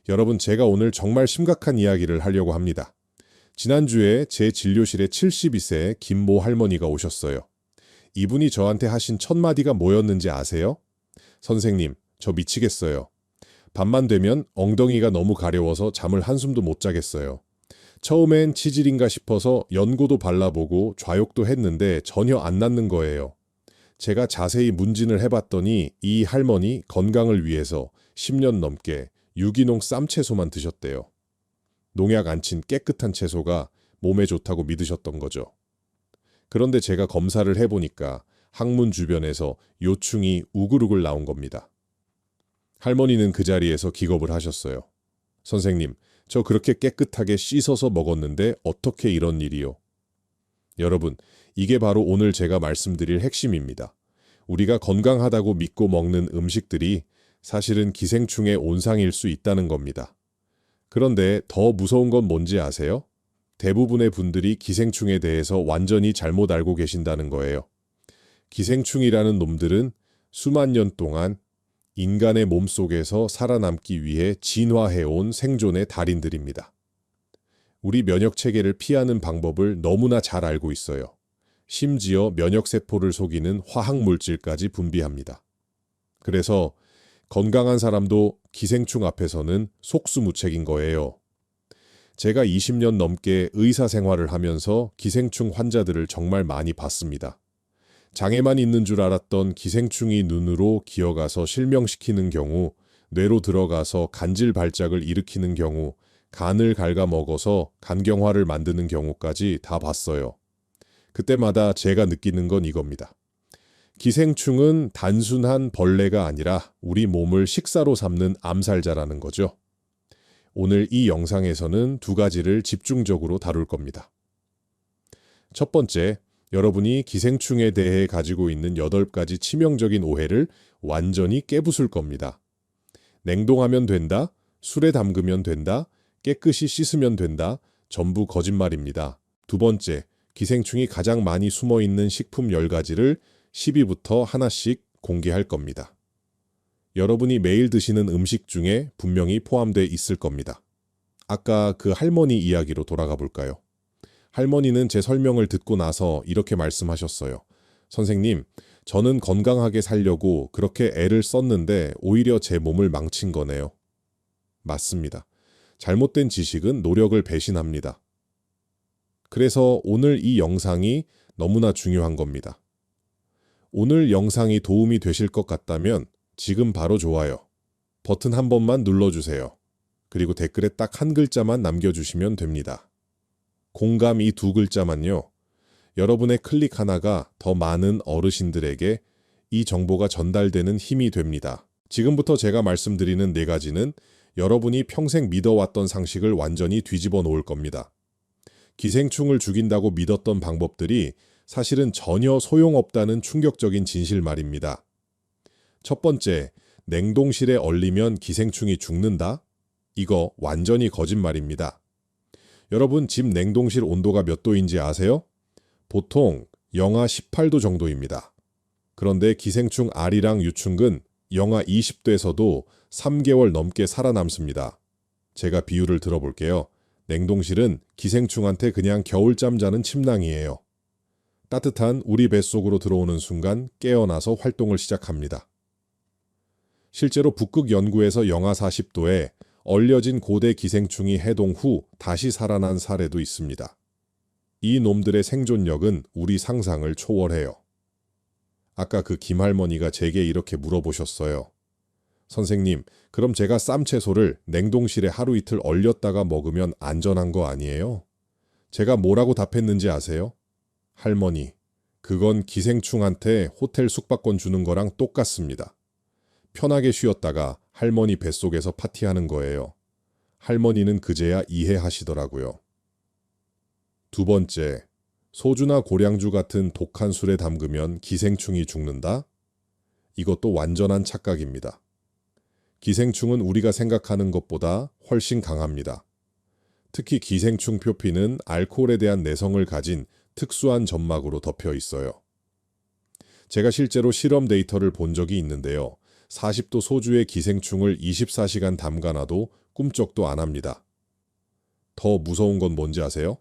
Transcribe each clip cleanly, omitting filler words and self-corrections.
여러분, 제가 오늘 정말 심각한 이야기를 하려고 합니다. 지난주에 제 진료실에 72세 김모 할머니가 오셨어요. 이분이 저한테 하신 첫 마디가 뭐였는지 아세요? 선생님, 저 미치겠어요. 밤만 되면 엉덩이가 너무 가려워서 잠을 한숨도 못 자겠어요. 처음엔 치질인가 싶어서 연고도 발라보고 좌욕도 했는데 전혀 안 낫는 거예요. 제가 자세히 문진을 해봤더니 이 할머니 건강을 위해서 10년 넘게 유기농 쌈채소만 드셨대요. 농약 안 친 깨끗한 채소가 몸에 좋다고 믿으셨던 거죠. 그런데 제가 검사를 해보니까 항문 주변에서 요충이 우글우글 나온 겁니다. 할머니는 그 자리에서 기겁을 하셨어요. 선생님, 저 그렇게 깨끗하게 씻어서 먹었는데 어떻게 이런 일이요? 여러분, 이게 바로 오늘 제가 말씀드릴 핵심입니다. 우리가 건강하다고 믿고 먹는 음식들이 사실은 기생충의 온상일 수 있다는 겁니다. 그런데 더 무서운 건 뭔지 아세요? 대부분의 분들이 기생충에 대해서 완전히 잘못 알고 계신다는 거예요. 기생충이라는 놈들은 수만 년 동안 인간의 몸속에서 살아남기 위해 진화해온 생존의 달인들입니다. 우리 면역체계를 피하는 방법을 너무나 잘 알고 있어요. 심지어 면역세포를 속이는 화학물질까지 분비합니다. 그래서 건강한 사람도 기생충 앞에서는 속수무책인 거예요. 제가 20년 넘게 의사 생활을 하면서 기생충 환자들을 정말 많이 봤습니다. 장애만 있는 줄 알았던 기생충이 눈으로 기어가서 실명시키는 경우, 뇌로 들어가서 간질 발작을 일으키는 경우, 간을 갉아먹어서 간경화를 만드는 경우까지 다 봤어요. 그때마다 제가 느끼는 건 이겁니다. 기생충은 단순한 벌레가 아니라 우리 몸을 식사로 삼는 암살자라는 거죠. 오늘 이 영상에서는 두 가지를 집중적으로 다룰 겁니다. 첫 번째, 여러분이 기생충에 대해 가지고 있는 8가지 치명적인 오해를 완전히 깨부술 겁니다. 냉동하면 된다, 술에 담그면 된다, 깨끗이 씻으면 된다, 전부 거짓말입니다. 두 번째, 기생충이 가장 많이 숨어있는 식품 10가지를 10위부터 하나씩 공개할 겁니다. 여러분이 매일 드시는 음식 중에 분명히 포함되어 있을 겁니다. 아까 그 할머니 이야기로 돌아가 볼까요? 할머니는 제 설명을 듣고 나서 이렇게 말씀하셨어요. 선생님, 저는 건강하게 살려고 그렇게 애를 썼는데 오히려 제 몸을 망친 거네요. 맞습니다. 잘못된 지식은 노력을 배신합니다. 그래서 오늘 이 영상이 너무나 중요한 겁니다. 오늘 영상이 도움이 되실 것 같다면 지금 바로 좋아요. 버튼 한 번만 눌러주세요. 그리고 댓글에 딱 한 글자만 남겨주시면 됩니다. 공감 이 두 글자만요. 여러분의 클릭 하나가 더 많은 어르신들에게 이 정보가 전달되는 힘이 됩니다. 지금부터 제가 말씀드리는 4가지는 여러분이 평생 믿어왔던 상식을 완전히 뒤집어 놓을 겁니다. 기생충을 죽인다고 믿었던 방법들이 사실은 전혀 소용없다는 충격적인 진실 말입니다. 첫 번째, 냉동실에 얼리면 기생충이 죽는다? 이거 완전히 거짓말입니다. 여러분, 집 냉동실 온도가 몇 도인지 아세요? 보통 영하 18도 정도입니다. 그런데 기생충 알이랑 유충근 영하 20도에서도 3개월 넘게 살아남습니다. 제가 비유를 들어볼게요. 냉동실은 기생충한테 그냥 겨울잠 자는 침낭이에요. 따뜻한 우리 뱃속으로 들어오는 순간 깨어나서 활동을 시작합니다. 실제로 북극 연구에서 영하 40도에 얼려진 고대 기생충이 해동 후 다시 살아난 사례도 있습니다. 이 놈들의 생존력은 우리 상상을 초월해요. 아까 그 김할머니가 제게 이렇게 물어보셨어요. 선생님, 그럼 제가 쌈채소를 냉동실에 하루 이틀 얼렸다가 먹으면 안전한 거 아니에요? 제가 뭐라고 답했는지 아세요? 할머니, 그건 기생충한테 호텔 숙박권 주는 거랑 똑같습니다. 편하게 쉬었다가 할머니 뱃속에서 파티하는 거예요. 할머니는 그제야 이해하시더라고요. 두 번째, 소주나 고량주 같은 독한 술에 담그면 기생충이 죽는다? 이것도 완전한 착각입니다. 기생충은 우리가 생각하는 것보다 훨씬 강합니다. 특히 기생충 표피는 알코올에 대한 내성을 가진 특수한 점막으로 덮여 있어요. 제가 실제로 실험 데이터를 본 적이 있는데요. 40도 소주에 기생충을 24시간 담가놔도 꿈쩍도 안 합니다. 더 무서운 건 뭔지 아세요?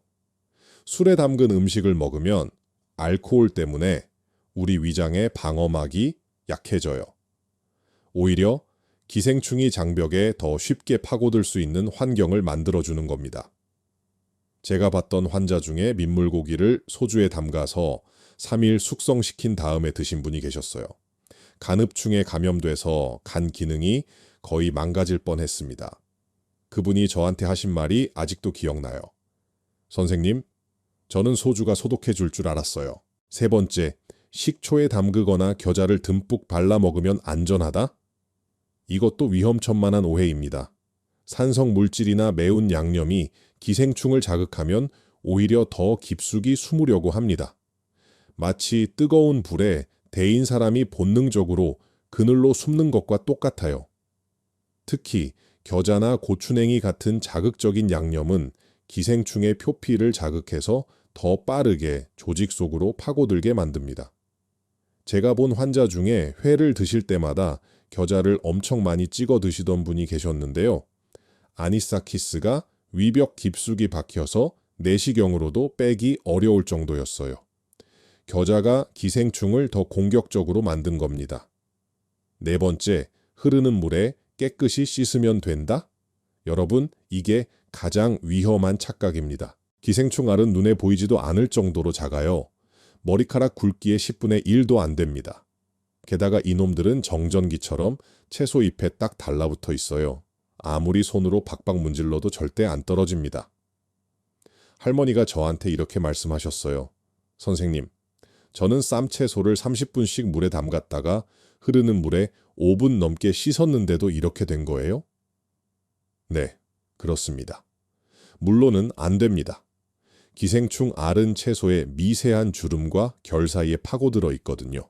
술에 담근 음식을 먹으면 알코올 때문에 우리 위장의 방어막이 약해져요. 오히려 기생충이 장벽에 더 쉽게 파고들 수 있는 환경을 만들어주는 겁니다. 제가 봤던 환자 중에 민물고기를 소주에 담가서 3일 숙성시킨 다음에 드신 분이 계셨어요. 간흡충에 감염돼서 간 기능이 거의 망가질 뻔했습니다. 그분이 저한테 하신 말이 아직도 기억나요. 선생님, 저는 소주가 소독해 줄 줄 알았어요. 세 번째, 식초에 담그거나 겨자를 듬뿍 발라 먹으면 안전하다? 이것도 위험천만한 오해입니다. 산성 물질이나 매운 양념이 기생충을 자극하면 오히려 더 깊숙이 숨으려고 합니다. 마치 뜨거운 불에 데인 사람이 본능적으로 그늘로 숨는 것과 똑같아요. 특히 겨자나 고추냉이 같은 자극적인 양념은 기생충의 표피를 자극해서 더 빠르게 조직 속으로 파고들게 만듭니다. 제가 본 환자 중에 회를 드실 때마다 겨자를 엄청 많이 찍어 드시던 분이 계셨는데요. 아니사키스가 위벽 깊숙이 박혀서 내시경으로도 빼기 어려울 정도였어요. 겨자가 기생충을 더 공격적으로 만든 겁니다. 네 번째, 흐르는 물에 깨끗이 씻으면 된다? 여러분, 이게 가장 위험한 착각입니다. 기생충 알은 눈에 보이지도 않을 정도로 작아요. 머리카락 굵기의 10분의 1도 안 됩니다. 게다가 이놈들은 정전기처럼 채소 잎에 딱 달라붙어 있어요. 아무리 손으로 박박 문질러도 절대 안 떨어집니다. 할머니가 저한테 이렇게 말씀하셨어요. 선생님, 저는 쌈채소를 30분씩 물에 담갔다가 흐르는 물에 5분 넘게 씻었는데도 이렇게 된 거예요? 네, 그렇습니다. 물로는 안 됩니다. 기생충 알은 채소의 미세한 주름과 결 사이에 파고들어 있거든요.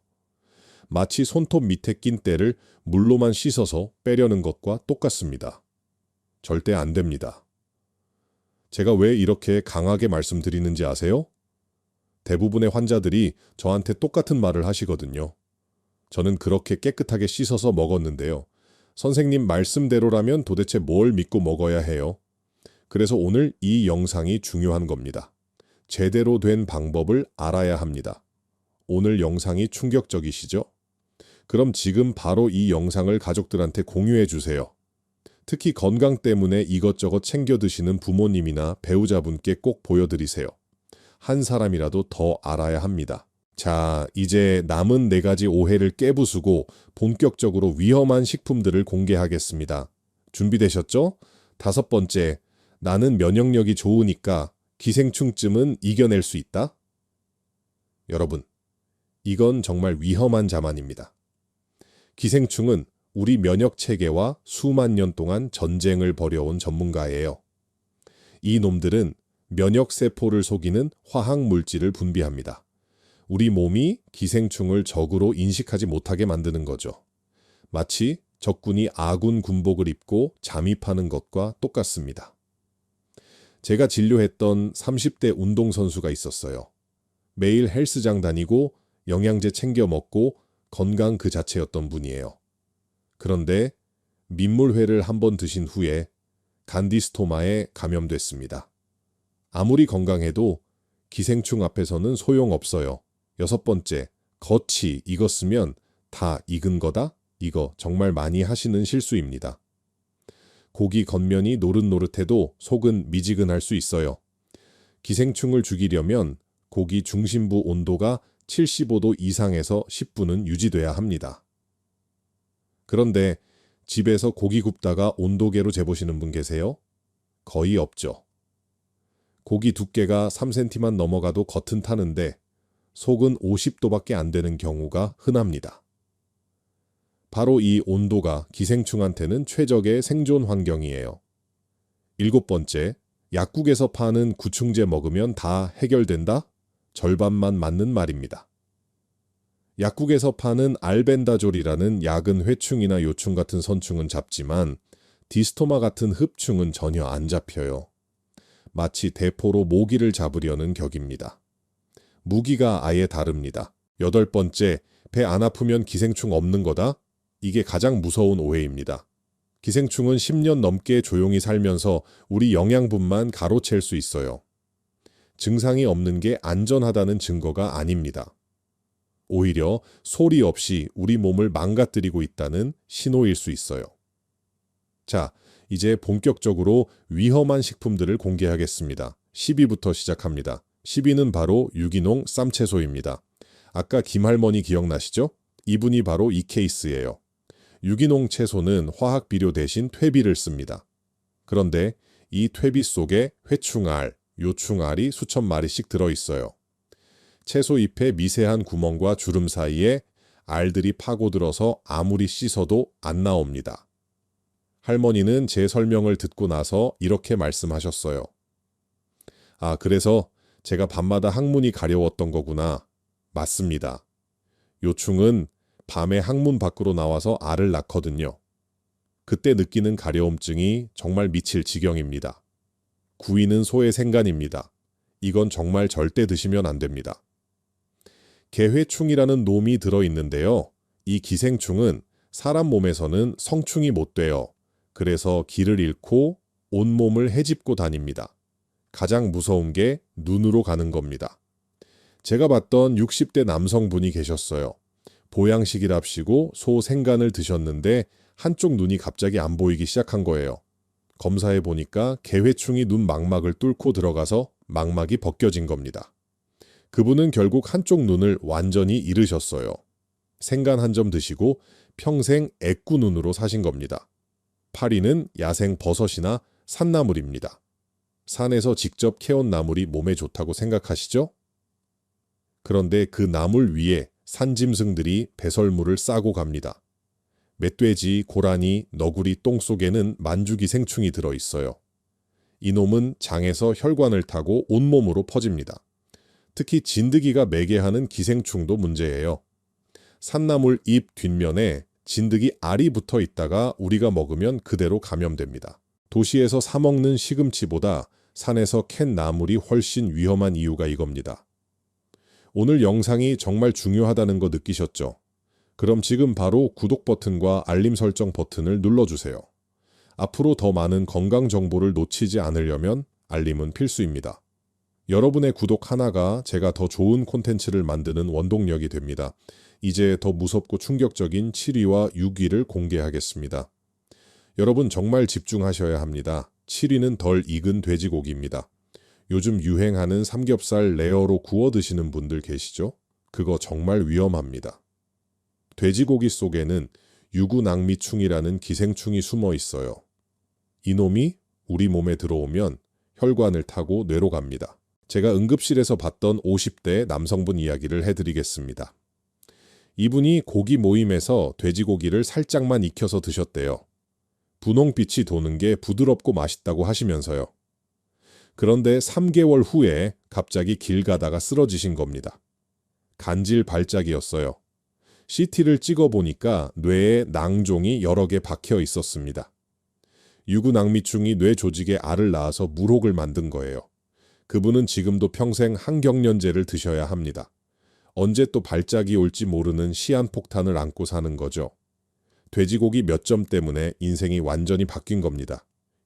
마치 손톱 밑에 낀 때를 물로만 씻어서 빼려는 것과 똑같습니다. 절대 안 됩니다. 제가 왜 이렇게 강하게 말씀드리는지 아세요? 대부분의 환자들이 저한테 똑같은 말을 하시거든요. 저는 그렇게 깨끗하게 씻어서 먹었는데요. 선생님 말씀대로라면 도대체 뭘 믿고 먹어야 해요? 그래서 오늘 이 영상이 중요한 겁니다. 제대로 된 방법을 알아야 합니다. 오늘 영상이 충격적이시죠? 그럼 지금 바로 이 영상을 가족들한테 공유해 주세요. 특히 건강 때문에 이것저것 챙겨 드시는 부모님이나 배우자분께 꼭 보여드리세요. 한 사람이라도 더 알아야 합니다. 자, 이제 남은 4가지 오해를 깨부수고 본격적으로 위험한 식품들을 공개하겠습니다. 준비되셨죠? 5번째, 나는 면역력이 좋으니까 기생충쯤은 이겨낼 수 있다? 여러분, 이건 정말 위험한 자만입니다. 기생충은 우리 면역 체계와 수만 년 동안 전쟁을 벌여온 전문가예요. 이 놈들은 면역 세포를 속이는 화학 물질을 분비합니다. 우리 몸이 기생충을 적으로 인식하지 못하게 만드는 거죠. 마치 적군이 아군 군복을 입고 잠입하는 것과 똑같습니다. 제가 진료했던 30대 운동선수가 있었어요. 매일 헬스장 다니고 영양제 챙겨 먹고 건강 그 자체였던 분이에요. 그런데 민물회를 한번 드신 후에 간디스토마에 감염됐습니다. 아무리 건강해도 기생충 앞에서는 소용없어요. 6번째, 겉이 익었으면 다 익은 거다? 이거 정말 많이 하시는 실수입니다. 고기 겉면이 노릇노릇해도 속은 미지근할 수 있어요. 기생충을 죽이려면 고기 중심부 온도가 75도 이상에서 10분은 유지돼야 합니다. 그런데 집에서 고기 굽다가 온도계로 재보시는 분 계세요? 거의 없죠. 고기 두께가 3cm만 넘어가도 겉은 타는데 속은 50도밖에 안 되는 경우가 흔합니다. 바로 이 온도가 기생충한테는 최적의 생존 환경이에요. 7번째, 약국에서 파는 구충제 먹으면 다 해결된다? 절반만 맞는 말입니다. 약국에서 파는 알벤다졸이라는 약은 회충이나 요충 같은 선충은 잡지만 디스토마 같은 흡충은 전혀 안 잡혀요. 마치 대포로 모기를 잡으려는 격입니다. 무기가 아예 다릅니다. 8번째, 배 안 아프면 기생충 없는 거다? 이게 가장 무서운 오해입니다. 기생충은 10년 넘게 조용히 살면서 우리 영양분만 가로챌 수 있어요. 증상이 없는 게 안전하다는 증거가 아닙니다. 오히려 소리 없이 우리 몸을 망가뜨리고 있다는 신호일 수 있어요. 자, 이제 본격적으로 위험한 식품들을 공개하겠습니다. 10위부터 시작합니다. 10위는 바로 유기농 쌈채소입니다. 아까 김할머니 기억나시죠? 이분이 바로 이 케이스예요. 유기농 채소는 화학 비료 대신 퇴비를 씁니다. 그런데 이 퇴비 속에 회충알, 요충알이 수천 마리씩 들어있어요. 채소 잎의 미세한 구멍과 주름 사이에 알들이 파고들어서 아무리 씻어도 안 나옵니다. 할머니는 제 설명을 듣고 나서 이렇게 말씀하셨어요. 아, 그래서 제가 밤마다 항문이 가려웠던 거구나. 맞습니다. 요충은 밤에 항문 밖으로 나와서 알을 낳거든요. 그때 느끼는 가려움증이 정말 미칠 지경입니다. 구이는 소의 생간입니다. 이건 정말 절대 드시면 안 됩니다. 개회충이라는 놈이 들어있는데요. 이 기생충은 사람 몸에서는 성충이 못 돼요. 그래서 길을 잃고 온몸을 헤집고 다닙니다. 가장 무서운 게 눈으로 가는 겁니다. 제가 봤던 60대 남성분이 계셨어요. 보양식이랍시고 소 생간을 드셨는데 한쪽 눈이 갑자기 안 보이기 시작한 거예요. 검사해 보니까 개회충이 눈 망막을 뚫고 들어가서 망막이 벗겨진 겁니다. 그분은 결국 한쪽 눈을 완전히 잃으셨어요. 생간 한 점 드시고 평생 애꾸 눈으로 사신 겁니다. 파리는 야생 버섯이나 산나물입니다. 산에서 직접 캐온 나물이 몸에 좋다고 생각하시죠? 그런데 그 나물 위에 산짐승들이 배설물을 싸고 갑니다. 멧돼지, 고라니, 너구리 똥 속에는 만주기생충이 들어있어요. 이놈은 장에서 혈관을 타고 온몸으로 퍼집니다. 특히 진드기가 매개하는 기생충도 문제예요. 산나물 잎 뒷면에 진드기 알이 붙어 있다가 우리가 먹으면 그대로 감염됩니다. 도시에서 사 먹는 시금치보다 산에서 캔 나물이 훨씬 위험한 이유가 이겁니다. 오늘 영상이 정말 중요하다는 거 느끼셨죠? 그럼 지금 바로 구독 버튼과 알림 설정 버튼을 눌러주세요. 앞으로 더 많은 건강 정보를 놓치지 않으려면 알림은 필수입니다. 여러분의 구독 하나가 제가 더 좋은 콘텐츠를 만드는 원동력이 됩니다. 이제 더 무섭고 충격적인 7위와 6위를 공개하겠습니다. 여러분 정말 집중하셔야 합니다. 7위는 덜 익은 돼지고기입니다. 요즘 유행하는 삼겹살 레어로 구워 드시는 분들 계시죠? 그거 정말 위험합니다. 돼지고기 속에는 유구낭미충이라는 기생충이 숨어 있어요. 이놈이 우리 몸에 들어오면 혈관을 타고 뇌로 갑니다. 제가 응급실에서 봤던 50대 남성분 이야기를 해드리겠습니다. 이분이 고기 모임에서 돼지고기를 살짝만 익혀서 드셨대요. 분홍빛이 도는 게 부드럽고 맛있다고 하시면서요. 그런데 3개월 후에 갑자기 길 가다가 쓰러지신 겁니다. 간질 발작이었어요. CT를 찍어보니까 뇌에 낭종이 여러 개 박혀 있었습니다. 유구낭미충이 뇌 조직에 알을 낳아서 물혹을 만든 거예요. 그분은 지금도 평생 항경련제를 드셔야 합니다. 언제 또 발작이 올지 모르는 시한폭탄을 안고 사는 거죠. 돼지고기 몇 점 때문에 인생이 완전히 바뀐 겁니다.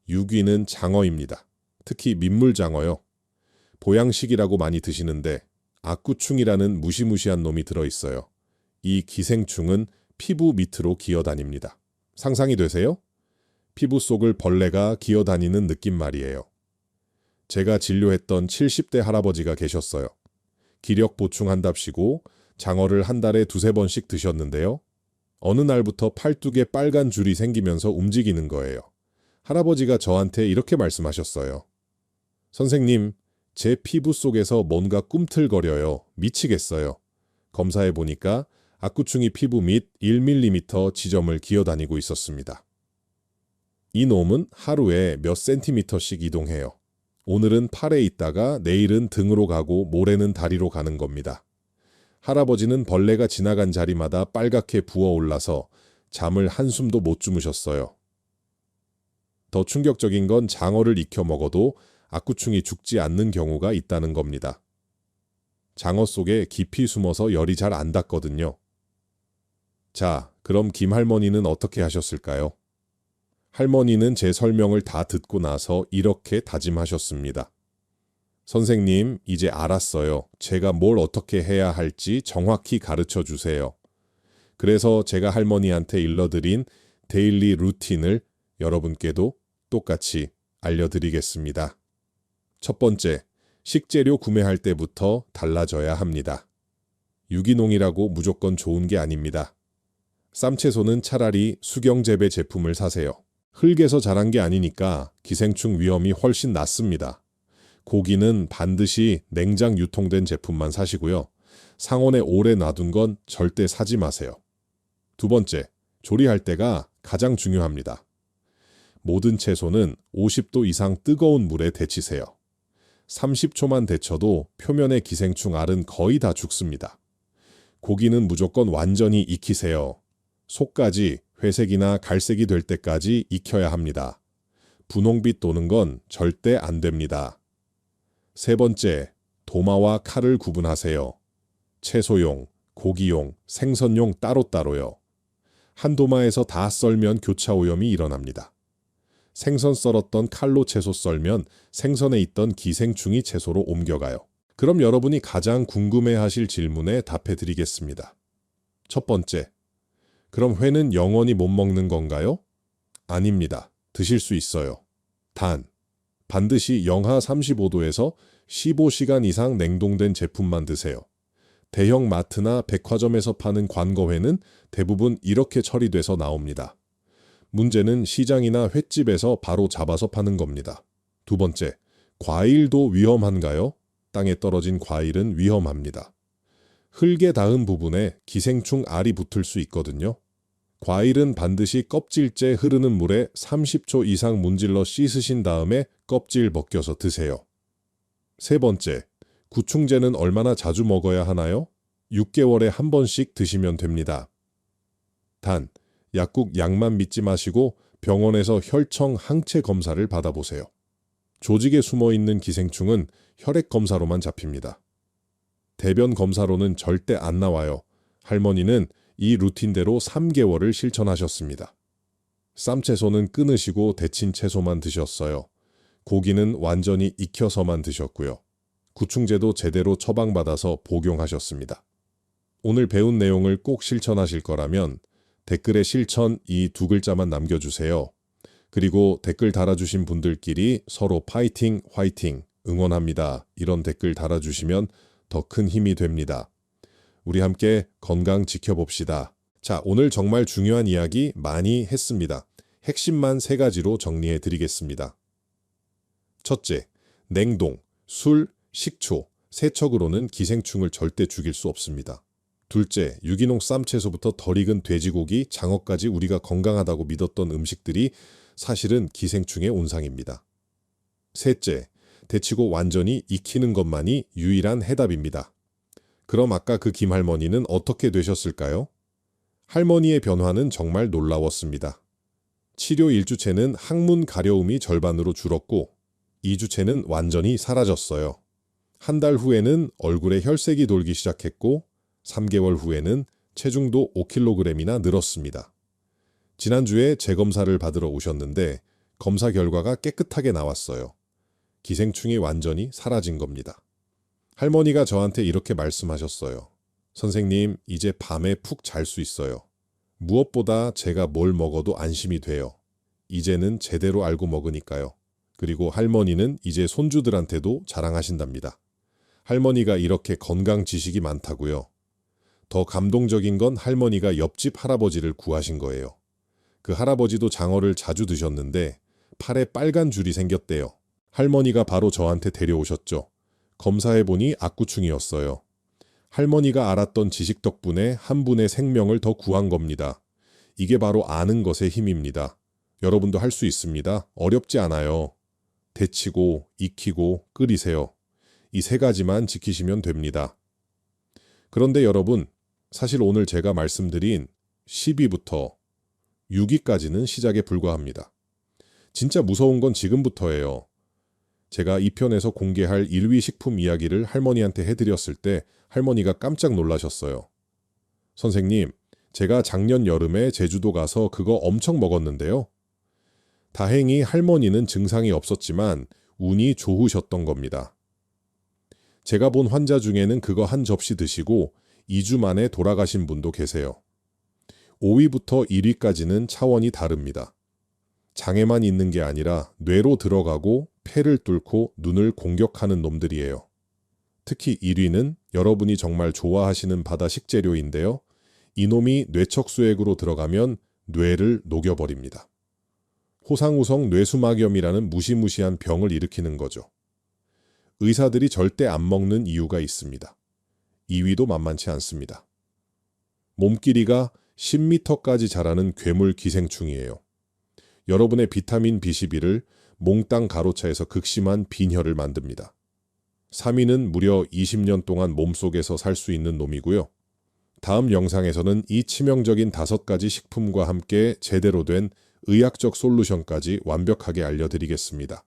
6위는 장어입니다. 특히 민물장어요. 보양식이라고 많이 드시는데 악구충이라는 무시무시한 놈이 들어있어요. 이 기생충은 피부 밑으로 기어다닙니다. 상상이 되세요? 피부 속을 벌레가 기어다니는 느낌 말이에요. 제가 진료했던 70대 할아버지가 계셨어요. 기력 보충한답시고 장어를 한 달에 2-3번씩 드셨는데요. 어느 날부터 팔뚝에 빨간 줄이 생기면서 움직이는 거예요. 할아버지가 저한테 이렇게 말씀하셨어요. 선생님, 제 피부 속에서 뭔가 꿈틀거려요. 미치겠어요. 검사해 보니까 악구충이 피부 밑 1mm 지점을 기어다니고 있었습니다. 이 놈은 하루에 몇 센티미터씩 이동해요. 오늘은 팔에 있다가 내일은 등으로 가고 모레는 다리로 가는 겁니다. 할아버지는 벌레가 지나간 자리마다 빨갛게 부어올라서 잠을 한숨도 못 주무셨어요. 더 충격적인 건 장어를 익혀 먹어도 악구충이 죽지 않는 경우가 있다는 겁니다. 장어 속에 깊이 숨어서 열이 잘 안 닿거든요. 자, 그럼 김할머니는 어떻게 하셨을까요? 할머니는 제 설명을 다 듣고 나서 이렇게 다짐하셨습니다. 선생님, 이제 알았어요. 제가 뭘 어떻게 해야 할지 정확히 가르쳐 주세요. 그래서 제가 할머니한테 일러드린 데일리 루틴을 여러분께도 똑같이 알려드리겠습니다. 첫 번째, 식재료 구매할 때부터 달라져야 합니다. 유기농이라고 무조건 좋은 게 아닙니다. 쌈채소는 차라리 수경재배 제품을 사세요. 흙에서 자란 게 아니니까 기생충 위험이 훨씬 낮습니다. 고기는 반드시 냉장 유통된 제품만 사시고요. 상온에 오래 놔둔 건 절대 사지 마세요. 두 번째, 조리할 때가 가장 중요합니다. 모든 채소는 50도 이상 뜨거운 물에 데치세요. 30초만 데쳐도 표면의 기생충 알은 거의 다 죽습니다. 고기는 무조건 완전히 익히세요. 속까지 회색이나 갈색이 될 때까지 익혀야 합니다. 분홍빛 도는 건 절대 안 됩니다. 세 번째, 도마와 칼을 구분하세요. 채소용, 고기용, 생선용 따로따로요. 한 도마에서 다 썰면 교차 오염이 일어납니다. 생선 썰었던 칼로 채소 썰면 생선에 있던 기생충이 채소로 옮겨가요. 그럼 여러분이 가장 궁금해하실 질문에 답해드리겠습니다. 첫 번째, 그럼 회는 영원히 못 먹는 건가요? 아닙니다. 드실 수 있어요. 단, 반드시 영하 35도에서 15시간 이상 냉동된 제품만 드세요. 대형 마트나 백화점에서 파는 관거회는 대부분 이렇게 처리돼서 나옵니다. 문제는 시장이나 횟집에서 바로 잡아서 파는 겁니다. 두 번째, 과일도 위험한가요? 땅에 떨어진 과일은 위험합니다. 흙에 닿은 부분에 기생충 알이 붙을 수 있거든요. 과일은 반드시 껍질째 흐르는 물에 30초 이상 문질러 씻으신 다음에 껍질 벗겨서 드세요. 세 번째, 구충제는 얼마나 자주 먹어야 하나요? 6개월에 한 번씩 드시면 됩니다. 단, 약국 약만 믿지 마시고 병원에서 혈청 항체 검사를 받아보세요. 조직에 숨어있는 기생충은 혈액 검사로만 잡힙니다. 대변 검사로는 절대 안 나와요. 할머니는 이 루틴대로 3개월을 실천하셨습니다. 쌈채소는 끊으시고 데친 채소만 드셨어요. 고기는 완전히 익혀서만 드셨고요. 구충제도 제대로 처방받아서 복용하셨습니다. 오늘 배운 내용을 꼭 실천하실 거라면 댓글에 실천 이 두 글자만 남겨주세요. 그리고 댓글 달아주신 분들끼리 서로 파이팅, 화이팅, 응원합니다. 이런 댓글 달아주시면 더 큰 힘이 됩니다. 우리 함께 건강 지켜봅시다. 자, 오늘 정말 중요한 이야기 많이 했습니다. 핵심만 3가지로 정리해 드리겠습니다. 첫째, 냉동, 술, 식초, 세척으로는 기생충을 절대 죽일 수 없습니다. 둘째, 유기농 쌈채소부터 덜 익은 돼지고기, 장어까지 우리가 건강하다고 믿었던 음식들이 사실은 기생충의 온상입니다. 셋째, 데치고 완전히 익히는 것만이 유일한 해답입니다. 그럼 아까 그 김할머니는 어떻게 되셨을까요? 할머니의 변화는 정말 놀라웠습니다. 치료 1주째는 항문 가려움이 절반으로 줄었고 2주째는 완전히 사라졌어요. 한 달 후에는 얼굴에 혈색이 돌기 시작했고 3개월 후에는 체중도 5kg이나 늘었습니다. 지난주에 재검사를 받으러 오셨는데 검사 결과가 깨끗하게 나왔어요. 기생충이 완전히 사라진 겁니다. 할머니가 저한테 이렇게 말씀하셨어요. 선생님, 이제 밤에 푹 잘 수 있어요. 무엇보다 제가 뭘 먹어도 안심이 돼요. 이제는 제대로 알고 먹으니까요. 그리고 할머니는 이제 손주들한테도 자랑하신답니다. 할머니가 이렇게 건강 지식이 많다고요. 더 감동적인 건 할머니가 옆집 할아버지를 구하신 거예요. 그 할아버지도 장어를 자주 드셨는데 팔에 빨간 줄이 생겼대요. 할머니가 바로 저한테 데려오셨죠. 검사해보니 악구충이었어요. 할머니가 알았던 지식 덕분에 한 분의 생명을 더 구한 겁니다. 이게 바로 아는 것의 힘입니다. 여러분도 할 수 있습니다. 어렵지 않아요. 데치고, 익히고, 끓이세요. 이 3가지만 지키시면 됩니다. 그런데 여러분, 사실 오늘 제가 말씀드린 10위부터 6위까지는 시작에 불과합니다. 진짜 무서운 건 지금부터예요. 제가 2편에서 공개할 1위 식품 이야기를 할머니한테 해드렸을 때 할머니가 깜짝 놀라셨어요. 선생님, 제가 작년 여름에 제주도 가서 그거 엄청 먹었는데요. 다행히 할머니는 증상이 없었지만 운이 좋으셨던 겁니다. 제가 본 환자 중에는 그거 한 접시 드시고 2주 만에 돌아가신 분도 계세요. 5위부터 1위까지는 차원이 다릅니다. 장에만 있는 게 아니라 뇌로 들어가고 폐를 뚫고 눈을 공격하는 놈들이에요. 특히 1위는 여러분이 정말 좋아하시는 바다 식재료인데요. 이놈이 뇌척수액으로 들어가면 뇌를 녹여버립니다. 호상우성 뇌수막염이라는 무시무시한 병을 일으키는 거죠. 의사들이 절대 안 먹는 이유가 있습니다. 2위도 만만치 않습니다. 몸길이가 10m까지 자라는 괴물 기생충이에요. 여러분의 비타민 B12를 몽땅 가로차에서 극심한 빈혈을 만듭니다. 3위는 무려 20년 동안 몸속에서 살 수 있는 놈이고요. 다음 영상에서는 이 치명적인 5가지 식품과 함께 제대로 된 의학적 솔루션까지 완벽하게 알려드리겠습니다.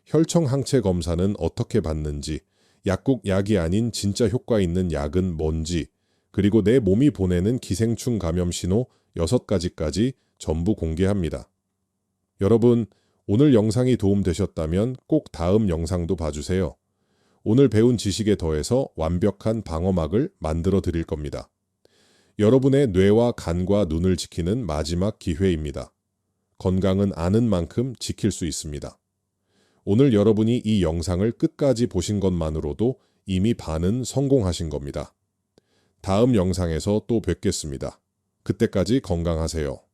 혈청 항체 검사는 어떻게 받는지, 약국 약이 아닌 진짜 효과 있는 약은 뭔지, 그리고 내 몸이 보내는 기생충 감염 신호 6가지까지 전부 공개합니다. 여러분, 오늘 영상이 도움되셨다면 꼭 다음 영상도 봐주세요. 오늘 배운 지식에 더해서 완벽한 방어막을 만들어 드릴 겁니다. 여러분의 뇌와 간과 눈을 지키는 마지막 기회입니다. 건강은 아는 만큼 지킬 수 있습니다. 오늘 여러분이 이 영상을 끝까지 보신 것만으로도 이미 반은 성공하신 겁니다. 다음 영상에서 또 뵙겠습니다. 그때까지 건강하세요.